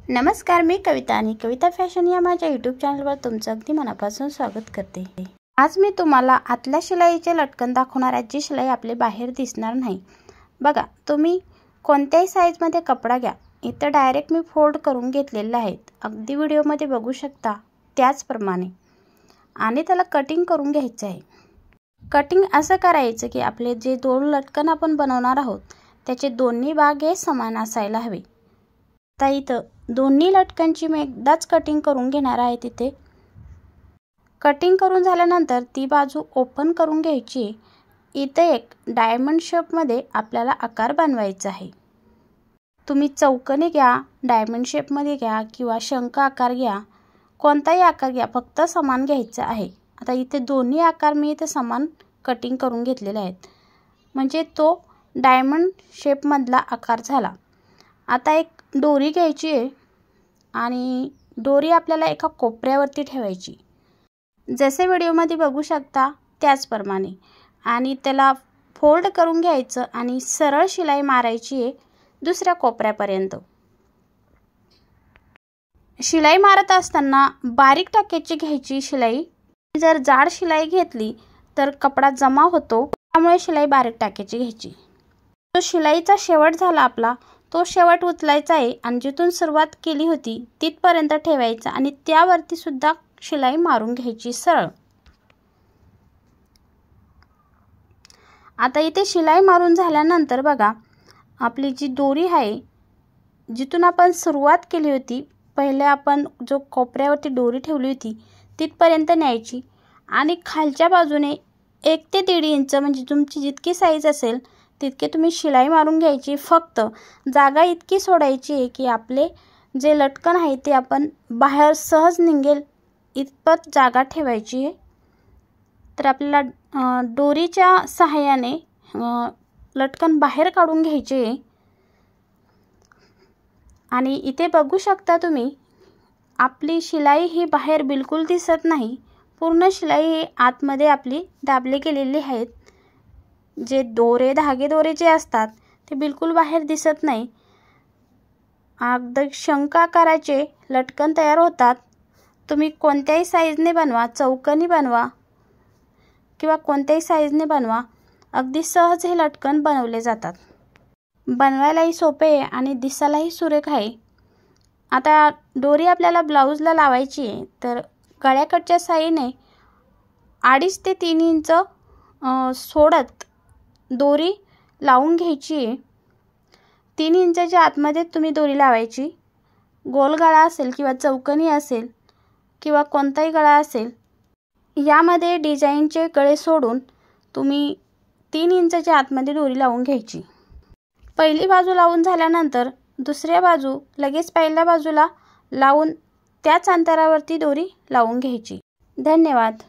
नमस्कार, मी कविता आणि कविता फॅशन या माझ्या यूट्यूब चॅनलवर तुमचं अगदी मनापासून स्वागत करते। आज मी तुम्हाला आतल्या शिलाईचे लटकन दाखवणार आहे, जी शिलाई आपले बाहेर दिसणार नाही। बघा, तुम्ही कोणत्याही साईजमध्ये कपडा घ्या, इथं डायरेक्ट मी फोल्ड करून घेतलेले आहेत, अगदी व्हिडिओमध्ये बघू शकता त्याचप्रमाणे, आणि त्याला कटिंग करून घ्यायचं आहे। कटिंग असं करायचं की आपले जे दोन लटकन आपण बनवणार आहोत त्याचे दोन्ही भाग हे समान असायला हवे। आता इथं दोन्ही लटकनची मी एकदाच कटिंग करून घेणार आहे। तिथे कटिंग करून झाल्यानंतर ती बाजू ओपन करून घ्यायची। इथे एक डायमंड शेपमध्ये आपल्याला आकार बनवायचा आहे। तुम्ही चौकोनी घ्या, डायमंड शेपमध्ये घ्या किंवा शंख आकार घ्या, कोणताही आकार घ्या, फक्त समान घ्यायचा आहे। आता इथे दोन्ही आकार मी इथे समान कटिंग करून घेतलेले आहेत, म्हणजे तो डायमंड शेपमधला आकार झाला। आता एक दोरी घ्यायची आहे आणि दोरी आपल्याला एका कोपऱ्यावरती ठेवायची, जसे व्हिडिओमध्ये बघू शकता त्याचप्रमाणे, आणि त्याला फोल्ड करून घ्यायचं आणि सरळ शिलाई मारायची आहे दुसऱ्या कोपऱ्यापर्यंत। शिलाई मारत असताना बारीक टाक्याची घ्यायची शिलाई। जर जाड शिलाई घेतली तर कपडा जमा होतो, त्यामुळे शिलाई बारीक टाक्याची घ्यायची। तो शिलाईचा शेवट झाला आपला, तो शेवट उचलायचा आहे आणि जिथून सुरुवात केली होती तिथपर्यंत ठेवायचा आणि त्यावरती सुद्धा शिलाई मारून घ्यायची सरळ। आता इथे शिलाई मारून झाल्यानंतर बघा, आपली जी दोरी आहे, जिथून आपण सुरुवात केली होती, पहिले आपण जो कोपऱ्यावरती दोरी ठेवली होती तिथपर्यंत न्यायची आणि खालच्या बाजूने 1 ते 1.5 इंच, म्हणजे तुमची जितकी साईज असेल तितके तुम्ही शिलाई मारून घ्यायची। फक्त जागा इतकी सोडायची आहे की आपले जे लटकन आहे ते आपण बाहेर सहज निघेल इतपत जागा ठेवायची आहे। तर आपल्याला दोरीच्या सहाय्याने लटकन बाहेर काढून घ्यायचे आहे। आणि इथे बघू शकता तुम्ही, आपली शिलाई ही बाहेर बिलकुल दिसत नाही, पूर्ण शिलाई आतमध्ये आपली दाबली गेलेली आहेत। जे दोरे, धागे दोरे जे असतात ते बिलकुल बाहेर दिसत नाही। अगदी शंख आकाराचे लटकन तयार होतात। तुम्ही कोणत्याही साईजने बनवा, चौकोनी बनवा किंवा कोणत्याही साईजने बनवा, अगदी सहज हे लटकन बनवले जातात। बनवायलाही सोपे आहे आणि दिसायलाही सुरेख आहे। आता दोरी आपल्याला ब्लाऊजला लावायची आहे, तर गळ्याकडच्या साईडने 2.5 ते 3 इंच सोडत दोरी लावून घ्यायची आहे। 3 इंचाच्या आतमध्ये तुम्ही दोरी लावायची। गोल गळा असेल किंवा चौकोनी असेल किंवा कोणताही गळा असेल, यामध्ये डिझाईनचे गळे सोडून तुम्ही 3 इंचाच्या आतमध्ये दोरी लावून घ्यायची। पहिली बाजू लावून झाल्यानंतर दुसऱ्या बाजू लगेच पहिल्या बाजूला लावून त्याच अंतरावरती दोरी लावून घ्यायची। धन्यवाद।